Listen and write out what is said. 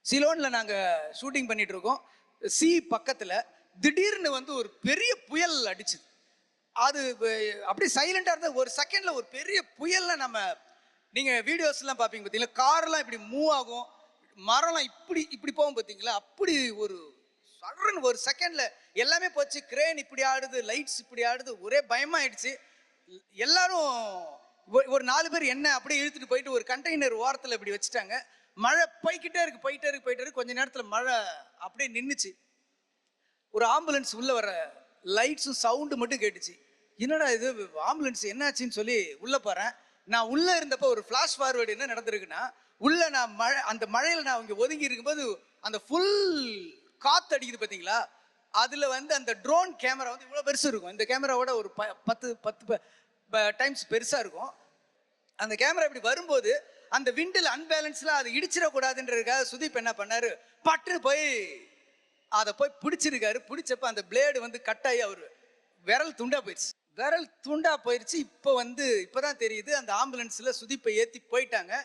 சிலோன்ல நாங்க ஷூட்டிங் பண்ணிட்டு இருக்கோம். சி பக்கத்துல திடீர்னு வந்து ஒரு பெரிய புயல் அடிச்சுது. அது அப்படியே சைலண்டா இருந்த ஒரு செகண்ட்ல ஒரு பெரிய புயல்ல நம்ம நீங்க வீடியோஸ் எல்லாம் பாப்பீங்க பாத்தீங்களா, கார்லாம் இப்படி மூவ் ஆகும், மரம்லாம் இப்படி இப்படி போகும் பாத்தீங்களா, அப்படி ஒரு சடன்னு ஒரு செகண்ட்ல எல்லாமே போச்சு. கிரேன் இப்படி ஆடுது, லைட்ஸ் இப்படி ஆடுது, ஒரே பயமா ஆயிடுச்சு. எல்லாரும் ஒரு 4 பேர் என்ன அப்படியே இழுத்துட்டு போயிட்டு ஒரு கண்டெய்னர் ஓரத்துல இப்படி வச்சுட்டாங்க. மழை போய்கிட்டே இருக்கு போயிட்டே இருக்கு போயிட்டே இருக்கு. கொஞ்ச நேரத்துல மழை அப்படியே நின்னுச்சு. ஒரு ஆம்புலன்ஸ் உள்ள வர லைட்ஸும் சவுண்டு மட்டும் கேட்டுச்சு. என்னடா இது ஆம்புலன்ஸ் என்னாச்சுன்னு சொல்லி உள்ள போறேன். நான் உள்ள இருந்தப்ப ஒரு ஃபிளாஷ் ஃபார்வர்டு என்ன நடந்திருக்குன்னா, உள்ள நான் அந்த மழையில நான் இங்க ஒதுங்கி இருக்கும்போது அந்த ஃபுல் காத்து அடிக்குது பாத்தீங்களா, அதுல வந்து அந்த ட்ரோன் கேமரா வந்து இவ்வளவு பெருசு இருக்கும். இந்த கேமராவோட ஒரு 10 டைம்ஸ் பெருசா இருக்கும். அந்த கேமரா இப்படி வரும்போது அந்த விண்டில் அன்பேலன்ஸ்ல அது இடிச்சிடக்கூடாதுன்றதுக்காக சுதீப் என்ன பண்ணாரு, பட்டுன்னு போய் அதை போய் பிடிச்சிருக்காரு. பிடிச்சப்ப அந்த பிளேடு வந்து கட் ஆகி அவரு விரல் துண்டா போயிடுச்சு. விரல் துண்டா போயிடுச்சு. இப்போ வந்து இப்பதான் தெரியுது அந்த ஆம்புலன்ஸ்ல சுதீப்பை ஏத்தி போயிட்டாங்க.